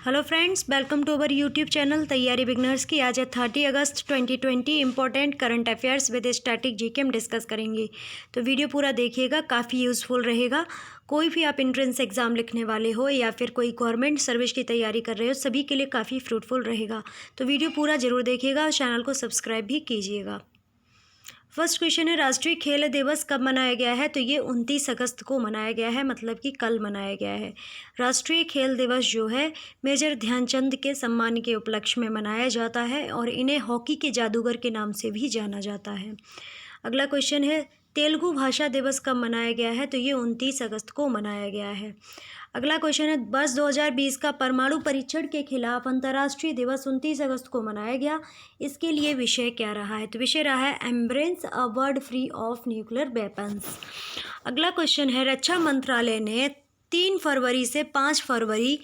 Hello friends, welcome to our YouTube channel तैयारी beginners की। आज है 30 अगस्त 2020। Important current affairs with static GK हम डिस्कस करेंगे, तो वीडियो पूरा देखिएगा, काफ़ी यूज़फुल रहेगा। कोई भी आप एंट्रेंस एग्ज़ाम लिखने वाले हो या फिर कोई गवर्नमेंट सर्विस की तैयारी कर रहे हो, सभी के लिए काफ़ी फ्रूटफुल रहेगा। तो वीडियो पूरा ज़रूर देखिएगा और चैनल को सब्सक्राइब भी कीजिएगा। फर्स्ट क्वेश्चन है, राष्ट्रीय खेल दिवस कब मनाया गया है? तो ये 29 अगस्त को मनाया गया है, मतलब कि कल मनाया गया है। राष्ट्रीय खेल दिवस जो है मेजर ध्यानचंद के सम्मान के उपलक्ष्य में मनाया जाता है और इन्हें हॉकी के जादूगर के नाम से भी जाना जाता है। अगला क्वेश्चन है, तेलुगु भाषा दिवस कब मनाया गया है? तो ये 29 अगस्त को मनाया गया है। अगला क्वेश्चन है, वर्ष 2020 का परमाणु परीक्षण के खिलाफ अंतर्राष्ट्रीय दिवस 29 अगस्त को मनाया गया। इसके लिए विषय क्या रहा है? तो विषय रहा है embrace a world free of nuclear weapons. अगला क्वेश्चन है, रक्षा मंत्रालय ने 3 फरवरी से 5 फरवरी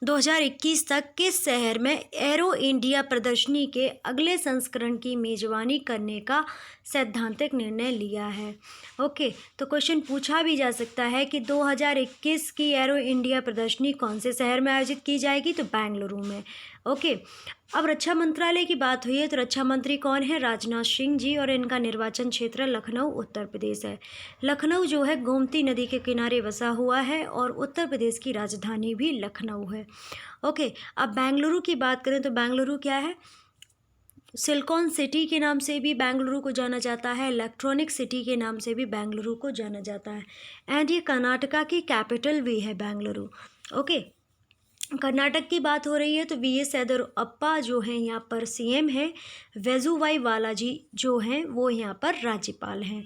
2021 तक किस शहर में एरो इंडिया प्रदर्शनी के अगले संस्करण की मेजबानी करने का सैद्धांतिक निर्णय लिया है? ओके, तो क्वेश्चन पूछा भी जा सकता है कि 2021 की एरो इंडिया प्रदर्शनी कौन से शहर में आयोजित की जाएगी? तो बेंगलुरु में। ओके, अब रक्षा मंत्रालय की बात हुई है तो रक्षा मंत्री कौन है? राजनाथ सिंह जी, और इनका निर्वाचन क्षेत्र लखनऊ उत्तर प्रदेश है। लखनऊ जो है गोमती नदी के किनारे बसा हुआ है और उत्तर प्रदेश की राजधानी भी लखनऊ है। ओके, अब बेंगलुरु की बात करें तो बेंगलुरु क्या है? सिलिकॉन सिटी के नाम से भी बेंगलुरु को जाना जाता है, इलेक्ट्रॉनिक सिटी के नाम से भी बेंगलुरु को जाना जाता है, एंड ये कर्नाटका की कैपिटल भी है बेंगलुरु। ओके, कर्नाटक की बात हो रही है तो वी एस येदियुरप्पा जो हैं यहाँ पर सीएम हैं, वेजुवाई बालाजी जो हैं वो यहाँ पर राज्यपाल हैं।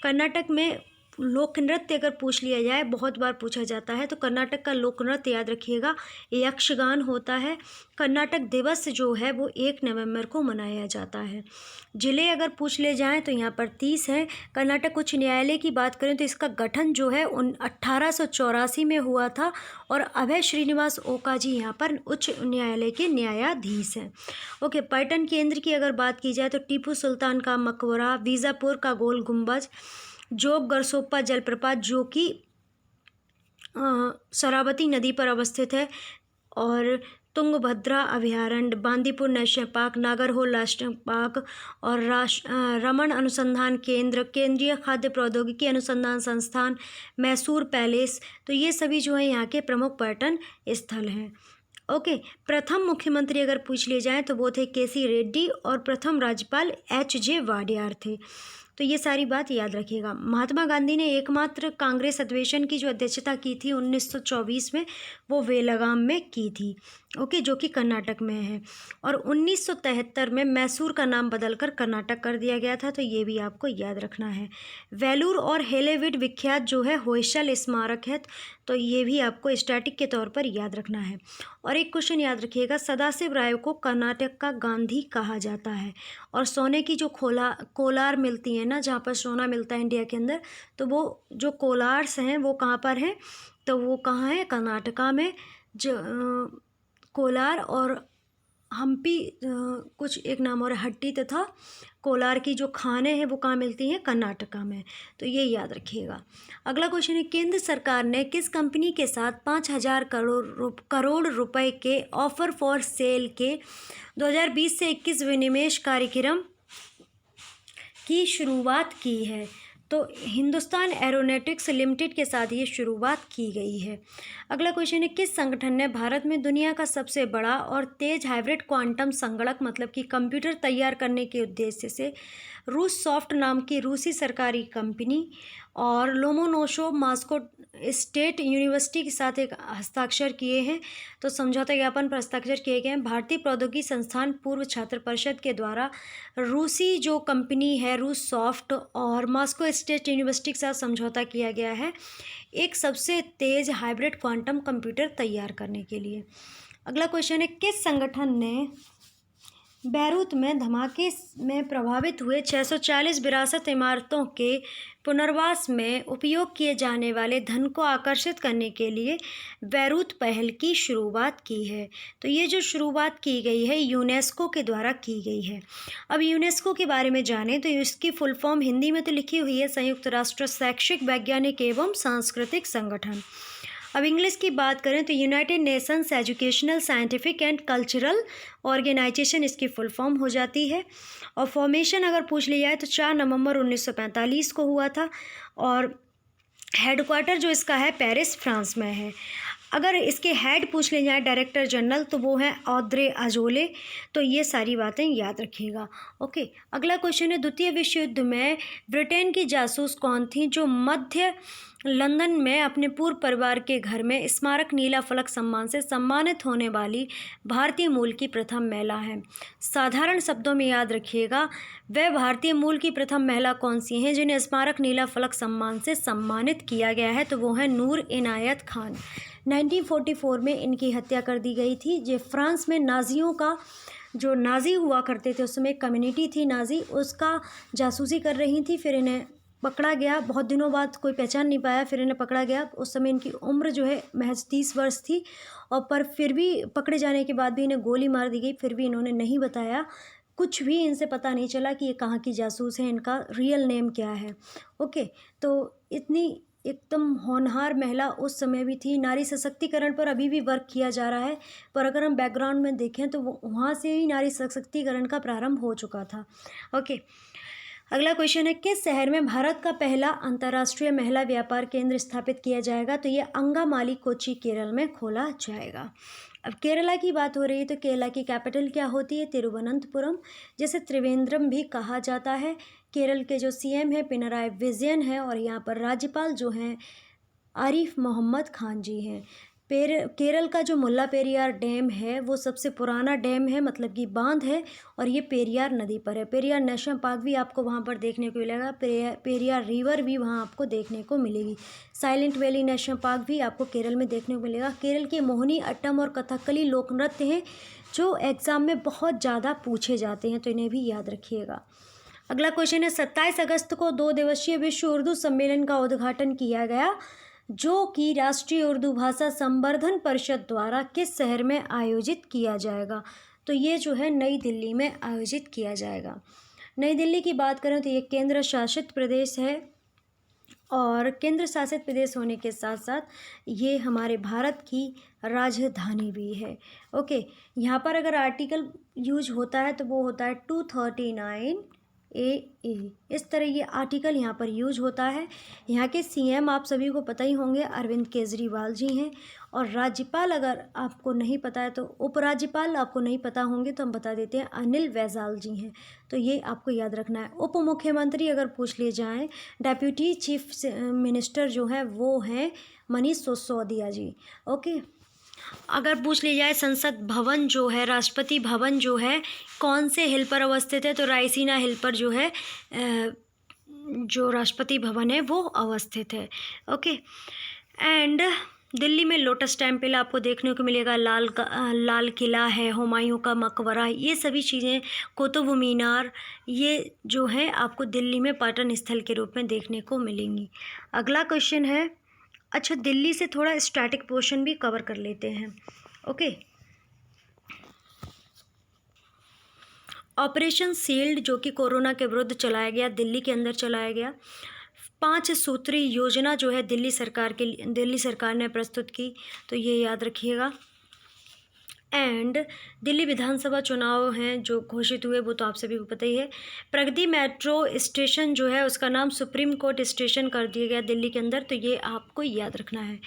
कर्नाटक में लोक नृत्य अगर पूछ लिया जाए, बहुत बार पूछा जाता है, तो कर्नाटक का लोक नृत्य याद रखिएगा, यक्षगान होता है। कर्नाटक दिवस जो है वो 1 नवंबर को मनाया जाता है। ज़िले अगर पूछ ले जाएं तो यहाँ पर 30 हैं। कर्नाटक उच्च न्यायालय की बात करें तो इसका गठन जो है 1884 में हुआ था और अभय श्रीनिवास ओका जी यहाँ पर उच्च न्यायालय के न्यायाधीश हैं। ओके, पर्यटन केंद्र की अगर बात की जाए तो टीपू सुल्तान का मकबरा, बीजापुर का गोल गुम्बज, जोग गरसोप्पा जलप्रपात जो कि शरावती नदी पर अवस्थित है, और तुंगभद्रा अभयारण्य, बांदीपुर नेशनल पार्क, नागरहोल राष्ट्रीय पार्क और रमन अनुसंधान केंद्र, केंद्रीय खाद्य प्रौद्योगिकी अनुसंधान संस्थान, मैसूर पैलेस, तो ये सभी जो है यहाँ के प्रमुख पर्यटन स्थल हैं। ओके, प्रथम मुख्यमंत्री अगर पूछ लिए जाएँ तो वो थे केसी रेड्डी और प्रथम राज्यपाल एच.जे. वाडियार थे। तो ये सारी बात याद रखिएगा। महात्मा गांधी ने एकमात्र कांग्रेस अधिवेशन की जो अध्यक्षता की थी 1924 में, वो बेलगाम में की थी। ओके, जो कि कर्नाटक में है, और 1973 में मैसूर का नाम बदलकर कर्नाटक कर दिया गया था, तो ये भी आपको याद रखना है। वेलूर और हेलेविड विख्यात जो है होयसल स्मारक है, तो ये भी आपको स्टैटिक के तौर पर याद रखना है। और एक क्वेश्चन याद रखिएगा, सदाशिव राय को कर्नाटक का गांधी कहा जाता है, और सोने की जो कोलार मिलती है ना, जहाँ पर सोना मिलता है इंडिया के अंदर, तो वो जो कोलार्स हैं वो कहाँ पर हैं? तो वो कहाँ है? कर्नाटका में। जो कोलार और हम्पी, कुछ एक नाम और हट्टी तथा कोलार की जो खानें हैं वो कहाँ मिलती हैं? कर्नाटका में, तो ये याद रखिएगा। अगला क्वेश्चन है, केंद्र सरकार ने किस कंपनी के साथ 5,000 करोड़ रुपए के ऑफर फॉर सेल के 2020 से 21 विनिवेश कार्यक्रम की शुरुआत की है? तो हिंदुस्तान एरोनॉटिक्स लिमिटेड के साथ ये शुरुआत की गई है। अगला क्वेश्चन है, किस संगठन ने भारत में दुनिया का सबसे बड़ा और तेज हाइब्रिड क्वांटम संगणक मतलब कि कंप्यूटर तैयार करने के उद्देश्य से रूस सॉफ्ट नाम की रूसी सरकारी कंपनी और लोमोनोसोव मॉस्को स्टेट यूनिवर्सिटी के साथ एक हस्ताक्षर किए हैं? तो समझौता ज्ञापन पर हस्ताक्षर किए गए हैं। भारतीय प्रौद्योगिकी संस्थान पूर्व छात्र परिषद के द्वारा रूसी जो कंपनी है रूस सॉफ्ट और मॉस्को स्टेट यूनिवर्सिटी के साथ समझौता किया गया है एक सबसे तेज़ हाइब्रिड क्वांटम कंप्यूटर तैयार करने के लिए। अगला क्वेश्चन है, किस संगठन ने बैरूत में धमाके में प्रभावित हुए 640 विरासत इमारतों के पुनर्वास में उपयोग किए जाने वाले धन को आकर्षित करने के लिए बैरूत पहल की शुरुआत की है? तो ये जो शुरुआत की गई है यूनेस्को के द्वारा की गई है। अब यूनेस्को के बारे में जानें तो इसकी फुल फॉर्म हिंदी में तो लिखी हुई है, संयुक्त राष्ट्र शैक्षिक वैज्ञानिक एवं सांस्कृतिक संगठन। अब इंग्लिश की बात करें तो United Nations Educational Scientific and Cultural Organization इसकी फुल फॉर्म हो जाती है। और फॉर्मेशन अगर पूछ लिया जाए तो 4 नवंबर 1945 को हुआ था और हेडक्वार्टर जो इसका है पेरिस फ्रांस में है। अगर इसके हेड पूछ ले जाए डायरेक्टर जनरल तो वो है ऑद्रे अजोले। तो ये सारी बातें याद रखिएगा। ओके, अगला क्वेश्चन है द्वितीय विश्व युद्ध में ब्रिटेन की जासूस कौन थी जो मध्य लंदन में अपने पूर्व परिवार के घर में स्मारक नीला फलक सम्मान से सम्मानित होने वाली भारतीय मूल की प्रथम महिला है? साधारण शब्दों में याद रखिएगा, वह भारतीय मूल की प्रथम महिला कौन सी हैं जिन्हें स्मारक नीला फलक सम्मान से सम्मानित किया गया है? तो वो है नूर इनायत खान। 1944 में इनकी हत्या कर दी गई थी। जो फ्रांस में नाजियों का जो नाजी हुआ करते थे उस समय एक कम्युनिटी थी नाजी, उसका जासूसी कर रही थी। फिर इन्हें पकड़ा गया, बहुत दिनों बाद कोई पहचान नहीं पाया, फिर इन्हें पकड़ा गया। उस समय इनकी उम्र जो है महज 30 वर्ष थी और पर फिर भी पकड़े जाने के बाद भी इन्हें गोली मार दी गई। फिर भी इन्होंने नहीं बताया, कुछ भी इनसे पता नहीं चला कि ये कहाँ की जासूस है, इनका रियल नेम क्या है। ओके, तो इतनी एकदम होनहार महिला उस समय भी थी। नारी सशक्तिकरण पर अभी भी वर्क किया जा रहा है, पर अगर हम बैकग्राउंड में देखें तो वो वहाँ से ही नारी सशक्तिकरण का प्रारंभ हो चुका था। ओके, अगला क्वेश्चन है किस शहर में भारत का पहला अंतर्राष्ट्रीय महिला व्यापार केंद्र स्थापित किया जाएगा? तो ये अंगामाली कोच्चि केरल में खोला जाएगा। अब केरला की बात हो रही है तो केरला की कैपिटल क्या होती है? तिरुवनंतपुरम, जिसे त्रिवेंद्रम भी कहा जाता है। केरल के जो सीएम है पिनराई विजयन है और यहाँ पर राज्यपाल जो हैं आरिफ मोहम्मद खान जी हैं। केरल का जो मुल्ला पेरियार डैम है वो सबसे पुराना डैम है, मतलब कि बांध है, और ये पेरियार नदी पर है। पेरियार नेशनल पार्क भी आपको वहाँ पर देखने को मिलेगा, पेरियार रिवर भी वहाँ आपको देखने को मिलेगी। साइलेंट वैली नेशनल पार्क भी आपको केरल में देखने को मिलेगा। केरल के मोहिनी अट्टम और कथकली लोक नृत्य हैं जो एग्ज़ाम में बहुत ज़्यादा पूछे जाते हैं, तो इन्हें भी याद रखिएगा। अगला क्वेश्चन है 27 अगस्त को 2 दिवसीय विश्व उर्दू सम्मेलन का उद्घाटन किया गया जो कि राष्ट्रीय उर्दू भाषा संवर्धन परिषद द्वारा किस शहर में आयोजित किया जाएगा? तो ये जो है नई दिल्ली में आयोजित किया जाएगा। नई दिल्ली की बात करें तो ये केंद्र शासित प्रदेश है और केंद्र शासित प्रदेश होने के साथ साथ ये हमारे भारत की राजधानी भी है। ओके, यहाँ पर अगर आर्टिकल यूज होता है तो वो होता है 239 ए। इस तरह ये आर्टिकल यहाँ पर यूज होता है। यहाँ के सीएम आप सभी को पता ही होंगे अरविंद केजरीवाल जी हैं और राज्यपाल अगर आपको नहीं पता है तो उपराज्यपाल आपको नहीं पता होंगे तो हम बता देते हैं अनिल बैजल जी हैं। तो ये आपको याद रखना है। उप मुख्यमंत्री अगर पूछ लिए जाएँ, डेप्यूटी चीफ मिनिस्टर जो है वो हैं मनीष सिसोदिया जी। ओके, अगर पूछ ली जाए संसद भवन जो है, राष्ट्रपति भवन जो है कौन से हिल पर अवस्थित है? तो रायसीना हिल पर जो है जो राष्ट्रपति भवन है वो अवस्थित है। ओके, एंड दिल्ली में लोटस टेम्पल आपको देखने को मिलेगा, लाल किला है, हुमायूं का मकबरा, ये सभी चीज़ें, कुतुब मीनार, ये जो है आपको दिल्ली में पर्यटन स्थल के रूप में देखने को मिलेंगी। अगला क्वेश्चन है, अच्छा दिल्ली से थोड़ा स्टैटिक पोर्शन भी कवर कर लेते हैं। ओके, ऑपरेशन शील्ड जो कि कोरोना के विरुद्ध चलाया गया, दिल्ली के अंदर चलाया गया। 5 सूत्री योजना जो है दिल्ली सरकार ने प्रस्तुत की, तो ये याद रखिएगा। एंड दिल्ली विधानसभा चुनाव हैं जो घोषित हुए वो तो आप सभी को पता ही है। प्रगति मेट्रो स्टेशन जो है उसका नाम सुप्रीम कोर्ट स्टेशन कर दिया गया दिल्ली के अंदर, तो ये आपको याद रखना है।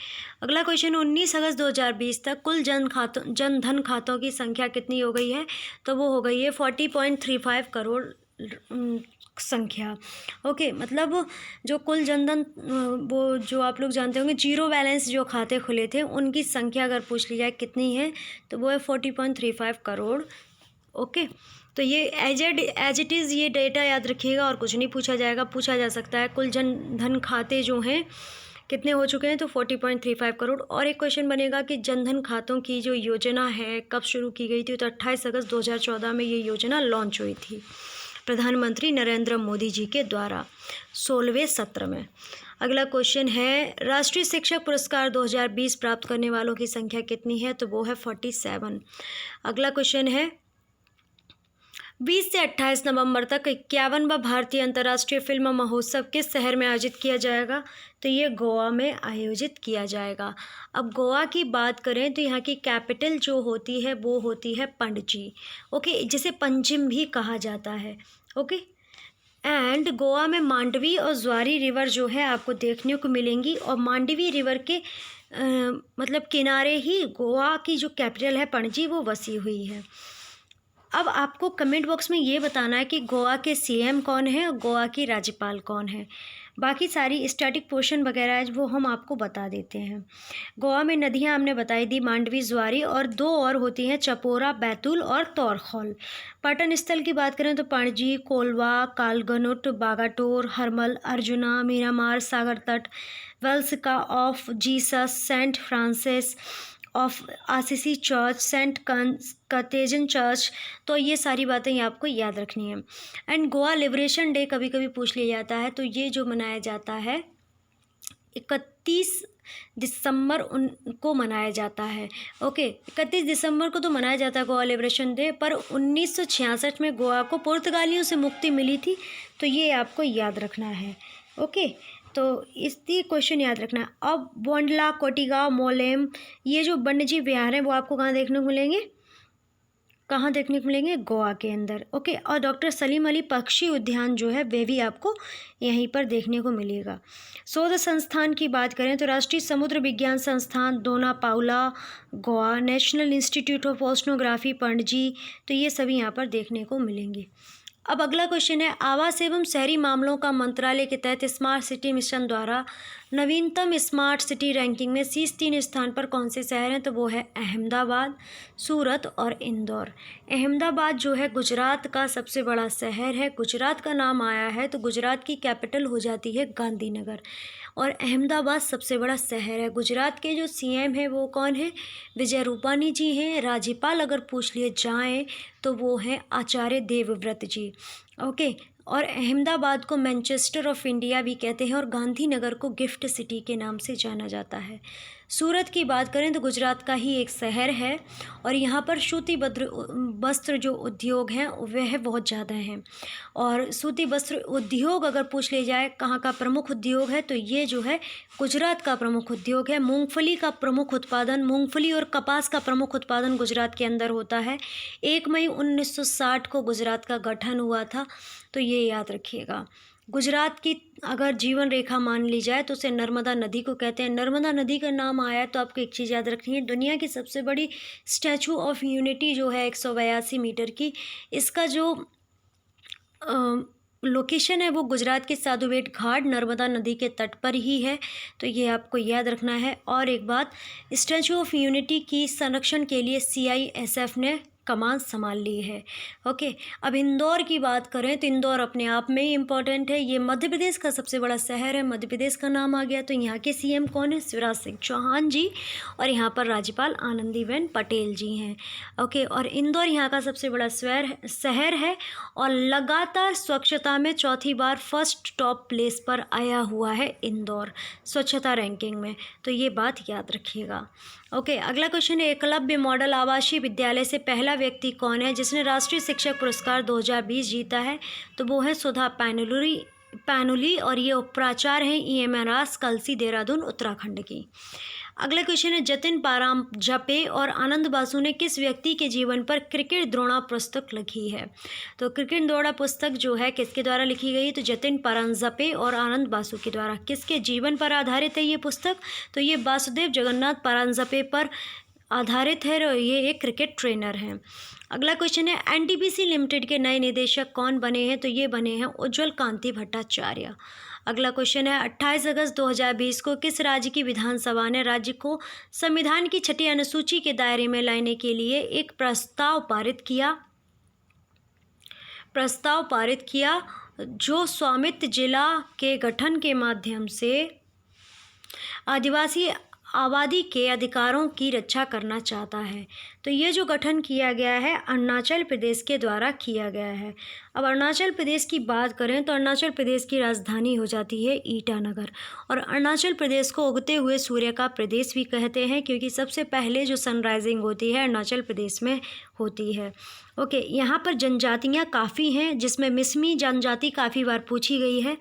अगला क्वेश्चन, 19 अगस्त 2020 तक कुल जनधन खातों की संख्या कितनी हो गई है? तो वो हो गई है 40.35 करोड़ संख्या। ओके, मतलब जो कुल जनधन वो जो आप लोग जानते होंगे जीरो बैलेंस जो खाते खुले थे उनकी संख्या अगर पूछ ली जाए कितनी है तो वो है 40.35 करोड़। ओके, तो ये एज इट इज़ ये डेटा याद रखिएगा और कुछ नहीं पूछा जाएगा। पूछा जा सकता है कुल जनधन खाते जो हैं कितने हो चुके हैं, तो 40.35 करोड़। और एक क्वेश्चन बनेगा कि जनधन खातों की जो योजना है कब शुरू की गई थी? तो 28 अगस्त 2014 में ये योजना लॉन्च हुई थी प्रधानमंत्री नरेंद्र मोदी जी के द्वारा 16वें सत्र में। अगला क्वेश्चन है, राष्ट्रीय शिक्षक पुरस्कार 2020 प्राप्त करने वालों की संख्या कितनी है? तो वो है 47। अगला क्वेश्चन है, 20 से 28 नवंबर तक 51वां भारतीय अंतर्राष्ट्रीय फिल्म महोत्सव किस शहर में आयोजित किया जाएगा? तो ये गोवा में आयोजित किया जाएगा। अब गोवा की बात करें तो यहाँ की कैपिटल जो होती है वो होती है पणजी, ओके, जिसे पंजिम भी कहा जाता है, ओके। एंड गोवा में मांडवी और ज्वारी रिवर जो है आपको देखने को मिलेंगी, और मांडवी रिवर के मतलब किनारे ही गोवा की जो कैपिटल है पणजी वो बसी हुई है। अब आपको कमेंट बॉक्स में ये बताना है कि गोवा के सीएम कौन है और गोवा की राज्यपाल कौन है। बाकी सारी स्टैटिक पोर्शन वगैरह है वो हम आपको बता देते हैं। गोवा में नदियाँ हमने बताई दी, मांडवी, ज्वारी, और दो और होती हैं, चपोरा, बैतूल और तोरखौल। पर्यटन स्थल की बात करें तो पणजी, कोलवा, कालगनुट, बागाटोर, हरमल, अर्जुना, मीरामार, सागर तट, वेल्सका of Jesus, Saint Francis of Assisi church, Saint Cajetan church. तो ये सारी बातें ये आपको याद रखनी है। एंड गोवा लिबरेशन डे कभी कभी पूछ लिया जाता है, तो ये जो मनाया जाता है 31 दिसंबर उनको मनाया जाता है, ओके। 31 दिसंबर को तो मनाया जाता है गोवा लिबरेशन डे, पर 1966 में गोवा को पुर्तगालियों से मुक्ति मिली थी, तो ये आपको याद रखना है, ओके। तो इसकी क्वेश्चन याद रखना है। अब बोंडला, कोटिगांव, मोलेम, ये जो वन्यजीव विहार हैं वो आपको कहाँ देखने को मिलेंगे? कहाँ देखने को मिलेंगे? गोवा के अंदर, ओके। और डॉक्टर सलीम अली पक्षी उद्यान जो है वे भी आपको यहीं पर देखने को मिलेगा। शोध संस्थान की बात करें तो राष्ट्रीय समुद्र विज्ञान संस्थान दोना Paula Goa, national institute of oceanography Panaji, तो ये सभी यहाँ पर देखने को मिलेंगे। अब अगला क्वेश्चन है, आवास एवं शहरी मामलों का मंत्रालय के तहत स्मार्ट सिटी मिशन द्वारा नवीनतम स्मार्ट सिटी रैंकिंग में शीर्ष 3 स्थान पर कौन से शहर हैं? तो वो है अहमदाबाद, सूरत और इंदौर। अहमदाबाद जो है गुजरात का सबसे बड़ा शहर है। गुजरात का नाम आया है तो गुजरात की कैपिटल हो जाती है गांधीनगर, और अहमदाबाद सबसे बड़ा शहर है। गुजरात के जो सीएम है वो कौन है? विजय रूपानी जी हैं। राज्यपाल अगर पूछ लिए जाएँ तो वो हैं आचार्य देवव्रत जी, ओके। और अहमदाबाद को मैनचेस्टर ऑफ इंडिया भी कहते हैं, और गांधीनगर को गिफ्ट सिटी के नाम से जाना जाता है। सूरत की बात करें तो गुजरात का ही एक शहर है, और यहाँ पर सूती वस्त्र जो उद्योग हैं वह बहुत ज़्यादा हैं। और सूती वस्त्र उद्योग अगर पूछ लिया जाए कहाँ का प्रमुख उद्योग है, तो ये जो है गुजरात का प्रमुख उद्योग है। मूंगफली का प्रमुख उत्पादन, मूंगफली और कपास का प्रमुख उत्पादन गुजरात के अंदर होता है। 1 मई 1960 को गुजरात का गठन हुआ था, तो ये याद रखिएगा। गुजरात की अगर जीवन रेखा मान ली जाए तो उसे नर्मदा नदी को कहते हैं। नर्मदा नदी का नाम आया तो आपको एक चीज़ याद रखनी है, दुनिया की सबसे बड़ी स्टैचू ऑफ यूनिटी जो है 182 मीटर की, इसका जो लोकेशन है वो गुजरात के साधु बेट घाट नर्मदा नदी के तट पर ही है, तो ये आपको याद रखना है। और एक बात, स्टैचू ऑफ यूनिटी की संरक्षण के लिए CISF ने कमान संभाल ली है, ओके। अब इंदौर की बात करें तो इंदौर अपने आप में ही इम्पॉर्टेंट है। ये मध्य प्रदेश का सबसे बड़ा शहर है, मध्य प्रदेश का नाम आ गया तो यहाँ के सीएम कौन है? शिवराज सिंह चौहान जी, और यहाँ पर राज्यपाल आनंदीबेन पटेल जी हैं, ओके। और इंदौर यहाँ का सबसे बड़ा शहर है, और लगातार स्वच्छता में चौथी बार फर्स्ट टॉप प्लेस पर आया हुआ है इंदौर स्वच्छता रैंकिंग में, तो ये बात याद रखिएगा, ओके। अगला क्वेश्चन है, एकलव्य मॉडल आवासीय विद्यालय से पहला व्यक्ति कौन है जिसने राष्ट्रीय शिक्षक पुरस्कार 2020 जीता है? तो वो है सुधा पैनुली, और ये उपप्राचार्य हैं EMRS कलसी, देहरादून, उत्तराखंड की। अगला क्वेश्चन है, जतिन परांजपे और आनंद बासु ने किस व्यक्ति के जीवन पर क्रिकेट द्रोणा पुस्तक लिखी है? तो क्रिकेट द्रोणा पुस्तक जो है किसके द्वारा लिखी गई? तो जतिन परांजपे और आनंद बासु के द्वारा। किसके जीवन पर आधारित है ये पुस्तक? तो ये वासुदेव जगन्नाथ परांजपे पर आधारित है, और ये एक क्रिकेट ट्रेनर हैं। अगला क्वेश्चन है, NTPC लिमिटेड के नए निदेशक कौन बने हैं? तो ये बने हैं उज्ज्वल कांति भट्टाचार्य। अगला क्वेश्चन है, 28 अगस्त 2020 को किस राज्य की विधानसभा ने राज्य को संविधान की 6ठी अनुसूची के दायरे में लाने के लिए एक प्रस्ताव पारित किया जो स्वामित्व जिला के गठन के माध्यम से आदिवासी आबादी के अधिकारों की रक्षा करना चाहता है? तो ये जो गठन किया गया है अरुणाचल प्रदेश के द्वारा किया गया है। अब अरुणाचल प्रदेश की बात करें तो अरुणाचल प्रदेश की राजधानी हो जाती है ईटानगर, और अरुणाचल प्रदेश को उगते हुए सूर्य का प्रदेश भी कहते हैं, क्योंकि सबसे पहले जो सनराइजिंग होती है अरुणाचल प्रदेश में होती है। ओके, यहाँ पर जनजातियाँ काफ़ी हैं, जिसमें मिसमी जनजाति काफ़ी बार पूछी गई है।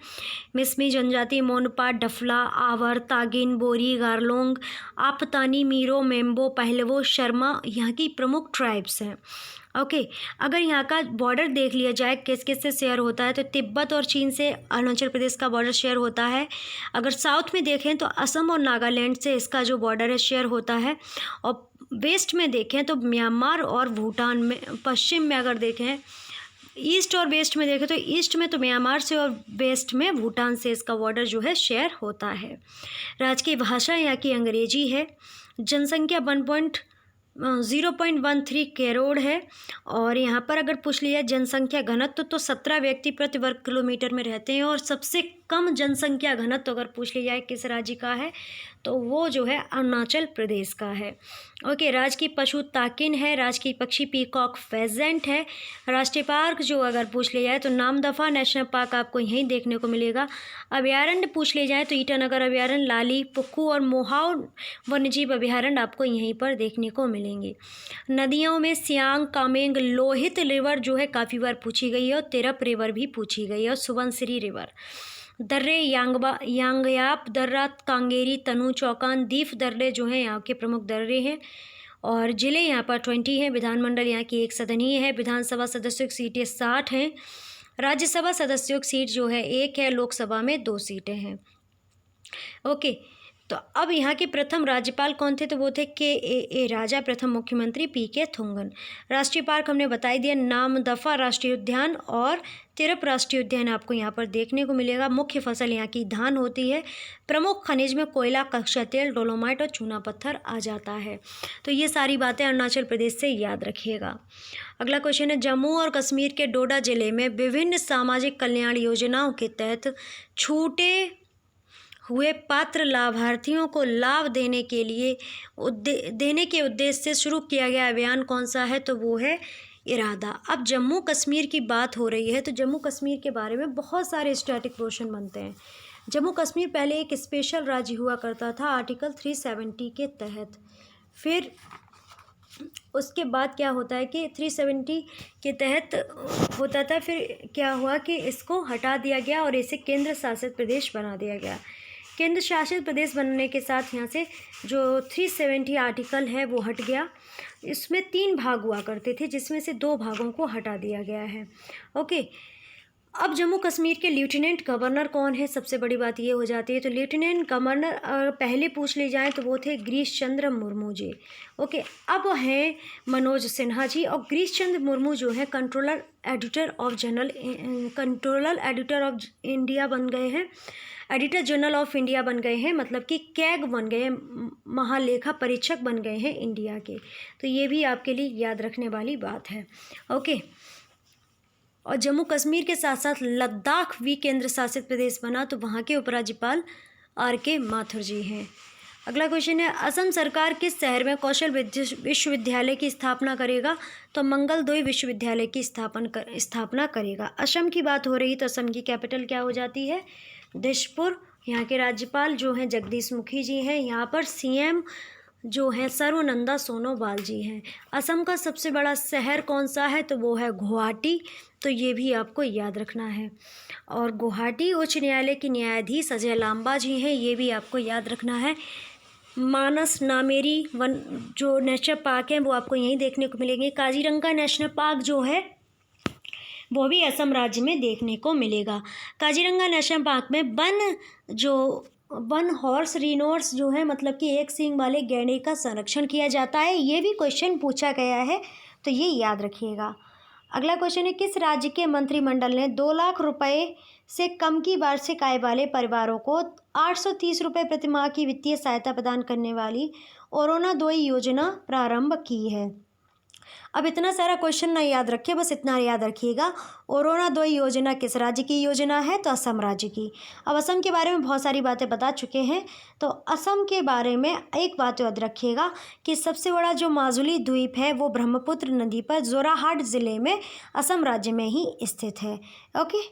मिसमी जनजाति मोनपा, डफला, आवर, तागिन, बोरी, गारलोंग, आपतानी, मीरो, मेम्बो, पहलवो, शर्मा यहाँ की प्रमुख ट्राइब्स हैं। ओके, अगर यहाँ का बॉर्डर देख लिया जाए किस किस से शेयर होता है, तो तिब्बत और चीन से अरुणाचल प्रदेश का बॉर्डर शेयर होता है। अगर साउथ में देखें तो असम और नागालैंड से इसका जो बॉर्डर है शेयर होता है। और वेस्ट में देखें तो म्यांमार और भूटान में, पश्चिम में अगर देखें, ईस्ट और वेस्ट में देखें तो ईस्ट में तो म्यांमार से और वेस्ट में भूटान से इसका बॉर्डर जो है शेयर होता है। राजकीय भाषा यहाँ की अंग्रेजी है। जनसंख्या 0.13 करोड़ है। और यहाँ पर अगर पूछ लिया जनसंख्या घनत्व तो 17 व्यक्ति प्रति वर्ग किलोमीटर में रहते हैं। और सबसे कम जनसंख्या घनत्व अगर पूछ लिया जाए किस राज्य का है, तो वो जो है अरुणाचल प्रदेश का है। ओके, राजकीय पशु ताकिन है। राजकीय पक्षी पीकॉक फेजेंट है। राष्ट्रीय पार्क जो अगर पूछ लिया जाए तो नामदफा नेशनल पार्क आपको यहीं देखने को मिलेगा। अभयारण्य पूछ लिया जाए तो ईटानगर अभयारण्य, लाली, पुक्कू और मोहाव वन्यजीव अभयारण्य आपको यहीं पर देखने को मिलेंगे। नदियों में सियांग, कामेंग, लोहित रिवर जो है काफ़ी बार पूछी गई है, और तिरप रिवर भी पूछी गई है, और सुबनसिरी रिवर। दर्रे यांगयाप दर्रा, कांगेरी, तनु, चौकान, दीफ दर्रे जो हैं यहाँ के प्रमुख दर्रे हैं। और ज़िले यहाँ पर 20 हैं। विधानमंडल यहाँ की 1 सदनीय है। विधानसभा सदस्यों की सीटें 60 हैं। राज्यसभा सदस्यों की सीट जो है 1 है। लोकसभा में 2 सीटें हैं। ओके, तो अब यहाँ के प्रथम राज्यपाल कौन थे, तो वो थे KAA राजा। प्रथम मुख्यमंत्री PK थोंगन। राष्ट्रीय पार्क हमने बता ही दिया, नामदफा राष्ट्रीय उद्यान और तिरप राष्ट्रीय उद्यान आपको यहाँ पर देखने को मिलेगा। मुख्य फसल यहाँ की धान होती है। प्रमुख खनिज में कोयला, कच्चा तेल, डोलोमाइट और चूना पत्थर आ जाता है। तो ये सारी बातें अरुणाचल प्रदेश से याद रखिएगा। अगला क्वेश्चन है, जम्मू और कश्मीर के डोडा जिले में विभिन्न सामाजिक कल्याण योजनाओं के तहत छूटे हुए पात्र लाभार्थियों को लाभ देने के उद्देश्य से शुरू किया गया अभियान कौन सा है, तो वो है इरादा। अब जम्मू कश्मीर की बात हो रही है, तो जम्मू कश्मीर के बारे में बहुत सारे स्टैटिक क्वेश्चन बनते हैं। जम्मू कश्मीर पहले एक स्पेशल राज्य हुआ करता था आर्टिकल 370 के तहत। फिर उसके बाद क्या होता है कि 370 के तहत होता था, फिर क्या हुआ कि इसको हटा दिया गया और इसे केंद्र शासित प्रदेश बना दिया गया। केंद्र शासित प्रदेश बनने के साथ यहाँ से जो 370 आर्टिकल है वो हट गया। इसमें 3 भाग हुआ करते थे, जिसमें से 2 भागों को हटा दिया गया है। ओके, अब जम्मू कश्मीर के लेफ्टिनेंट गवर्नर कौन है, सबसे बड़ी बात ये हो जाती है। तो लेफ्टिनेंट गवर्नर पहले पूछ ले जाएँ तो वो थे गिरीश चंद्र मुर्मू जी। ओके, अब हैं मनोज सिन्हा जी। और गिरीश चंद्र मुर्मू जो है कंट्रोलर एडिटर ऑफ इंडिया बन गए हैं। एडिटर जनरल ऑफ इंडिया बन गए हैं, मतलब कि कैग बन गए हैं, महालेखा परीक्षक बन गए हैं इंडिया के। तो ये भी आपके लिए याद रखने वाली बात है। ओके, और जम्मू कश्मीर के साथ साथ लद्दाख भी केंद्र शासित प्रदेश बना, तो वहाँ के उपराज्यपाल RK माथुर जी हैं। अगला क्वेश्चन है, असम सरकार किस शहर में कौशल विश्वविद्यालय की स्थापना करेगा, तो मंगलदोई विश्वविद्यालय की स्थापना करेगा। असम की बात हो रही तो असम की कैपिटल क्या हो जाती है, दिसपुर। यहाँ के राज्यपाल जो हैं जगदीश मुखी जी हैं। यहाँ पर CM जो हैं सर्वानंद सोनोवाल जी हैं। असम का सबसे बड़ा शहर कौन सा है, तो वो है गुवाहाटी। तो ये भी आपको याद रखना है। और गुवाहाटी उच्च न्यायालय की न्यायाधीश अजय लांबा जी हैं, ये भी आपको याद रखना है। मानस नामेरी वन जो नेशनल पार्क हैं वो आपको यहीं देखने को मिलेंगे। काजीरंगा नेशनल पार्क जो है वो भी असम राज्य में देखने को मिलेगा। काजीरंगा नेशनल पार्क में वन हॉर्स रिनोर्स जो है, मतलब कि एक सींग वाले गैंडे का संरक्षण किया जाता है। ये भी क्वेश्चन पूछा गया है, तो ये याद रखिएगा। अगला क्वेश्चन है, किस राज्य के मंत्रिमंडल ने 2 लाख रुपए से कम की वार्षिक आय वाले परिवारों को 830 रुपये प्रति माह की वित्तीय सहायता प्रदान करने वाली अरुणोदय योजना प्रारंभ की है। अब इतना सारा क्वेश्चन ना याद रखिए, बस इतना याद रखिएगा, अरुणोदय योजना किस राज्य की योजना है, तो असम राज्य की। अब असम के बारे में बहुत सारी बातें बता चुके हैं, तो असम के बारे में एक बात याद रखिएगा कि सबसे बड़ा जो माजुली द्वीप है वो ब्रह्मपुत्र नदी पर जोराहाट ज़िले में असम राज्य में ही स्थित है। ओके,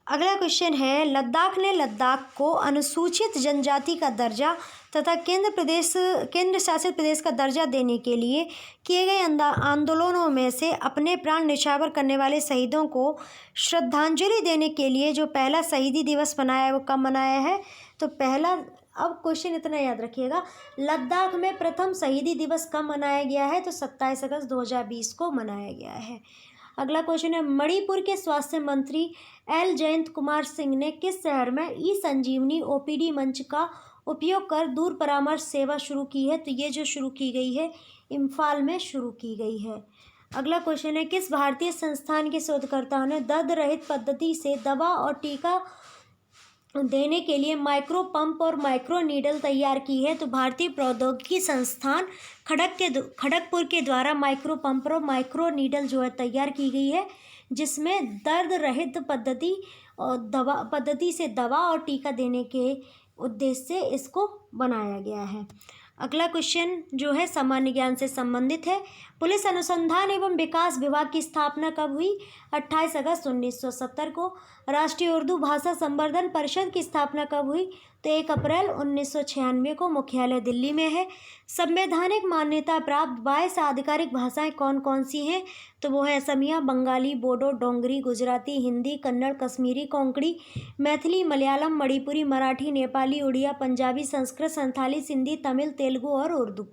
अगला क्वेश्चन है, लद्दाख ने लद्दाख को अनुसूचित जनजाति का दर्जा तथा केंद्र शासित प्रदेश का दर्जा देने के लिए किए गए आंदोलनों में से अपने प्राण न्यौछावर करने वाले शहीदों को श्रद्धांजलि देने के लिए जो पहला शहीदी दिवस मनाया है वो कब मनाया है? तो पहला, अब क्वेश्चन इतना याद रखिएगा, लद्दाख में प्रथम शहीदी दिवस कब मनाया गया है? तो 27 अगस्त 2020 को मनाया गया है। अगला क्वेश्चन है, मणिपुर के स्वास्थ्य मंत्री एल जयंत कुमार सिंह ने किस शहर में ई संजीवनी ओपीडी मंच का उपयोग कर दूर परामर्श सेवा शुरू की है? तो ये जो शुरू की गई है इम्फाल में शुरू की गई है। अगला क्वेश्चन है, किस भारतीय संस्थान के शोधकर्ताओं ने दर्द रहित पद्धति से दवा और टीका देने के लिए माइक्रो पंप और माइक्रो नीडल तैयार की है? तो भारतीय प्रौद्योगिकी संस्थान खड़गपुर के द्वारा माइक्रो पंप और माइक्रो नीडल जो है तैयार की गई है, जिसमें दर्द रहित पद्धति से दवा और टीका देने के उद्देश्य से इसको बनाया गया है। अगला क्वेश्चन जो है सामान्य ज्ञान से संबंधित है। पुलिस अनुसंधान एवं विकास विभाग की स्थापना कब हुई? 28 अगस्त 1970 को। राष्ट्रीय उर्दू भाषा संवर्धन परिषद की स्थापना कब हुई? तो 1 अप्रैल 1996 को। मुख्यालय दिल्ली में है। संवैधानिक मान्यता प्राप्त 22 आधिकारिक भाषाएं कौन कौन सी हैं? तो वो है असमिया, बंगाली, बोडो, डोंगरी, गुजराती, हिंदी, कन्नड़, कश्मीरी, कोंकणी, मैथिली, मलयालम, मणिपुरी, मराठी, नेपाली, उड़िया, पंजाबी, संस्कृत, संथाली, सिंधी, तमिल, तेलुगु और उर्दू।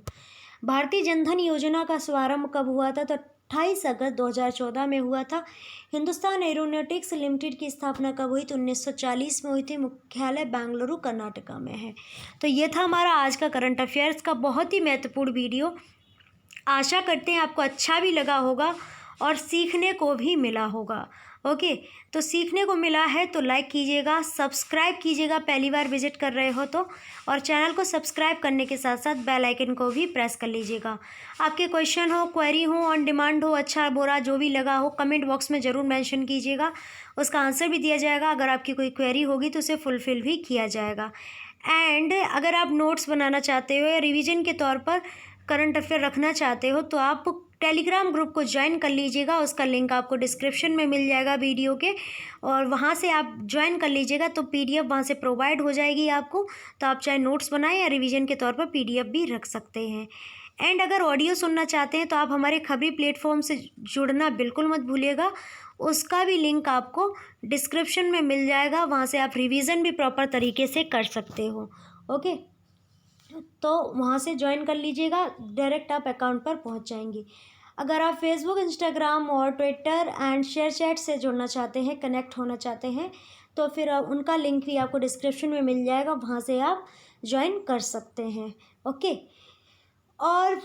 भारतीय जनधन योजना का शुभारंभ कब हुआ था? तो 28 अगस्त 2014 में हुआ था। हिंदुस्तान एरोनॉटिक्स लिमिटेड की स्थापना कब हुई? तो 1940 में हुई थी। मुख्यालय बेंगलुरु कर्नाटका में है। तो ये था हमारा आज का करंट अफेयर्स का बहुत ही महत्वपूर्ण वीडियो। आशा करते हैं आपको अच्छा भी लगा होगा और सीखने को भी मिला होगा। ओके, तो सीखने को मिला है तो लाइक कीजिएगा, सब्सक्राइब कीजिएगा पहली बार विजिट कर रहे हो तो, और चैनल को सब्सक्राइब करने के साथ साथ बेल आइकन को भी प्रेस कर लीजिएगा। आपके क्वेश्चन हो, क्वेरी हो, ऑन डिमांड हो, अच्छा बुरा जो भी लगा हो, कमेंट बॉक्स में ज़रूर मेंशन कीजिएगा, उसका आंसर भी दिया जाएगा। अगर आपकी कोई क्वेरी होगी तो उसे फुलफ़िल भी किया जाएगा। एंड अगर आप नोट्स बनाना चाहते हो या रिविज़न के तौर पर करंट अफेयर रखना चाहते हो तो आप टेलीग्राम ग्रुप को ज्वाइन कर लीजिएगा। उसका लिंक आपको डिस्क्रिप्शन में मिल जाएगा वीडियो के, और वहाँ से आप ज्वाइन कर लीजिएगा तो पीडीएफ वहाँ से प्रोवाइड हो जाएगी आपको। तो आप चाहे नोट्स बनाएं या रिवीजन के तौर पर पीडीएफ भी रख सकते हैं। एंड अगर ऑडियो सुनना चाहते हैं तो आप हमारे खबरी प्लेटफॉर्म से जुड़ना बिल्कुल मत भूलिएगा। उसका भी लिंक आपको डिस्क्रिप्शन में मिल जाएगा, वहाँ से आप रिवीजन भी प्रॉपर तरीके से कर सकते हो। ओके, तो वहाँ से ज्वाइन कर लीजिएगा, डायरेक्ट आप अकाउंट पर पहुँच जाएंगे। अगर आप फेसबुक, इंस्टाग्राम और ट्विटर एंड शेयर चैट से जुड़ना चाहते हैं, कनेक्ट होना चाहते हैं, तो फिर उनका लिंक भी आपको डिस्क्रिप्शन में मिल जाएगा, वहाँ से आप ज्वाइन कर सकते हैं। ओके, और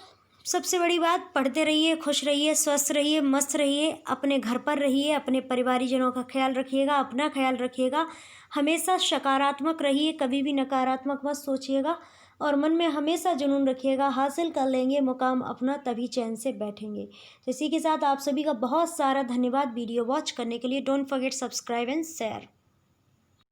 सबसे बड़ी बात, पढ़ते रहिए, खुश रहिए, स्वस्थ रहिए, मस्त रहिए, अपने घर पर रहिए, अपने परिवारीजनों का ख्याल रखिएगा, अपना ख्याल रखिएगा, हमेशा सकारात्मक रहिए, कभी भी नकारात्मक मत सोचिएगा, और मन में हमेशा जुनून रखिएगा, हासिल कर लेंगे मुकाम अपना, तभी चैन से बैठेंगे। तो इसी के साथ आप सभी का बहुत सारा धन्यवाद वीडियो वॉच करने के लिए। Don't forget subscribe and share.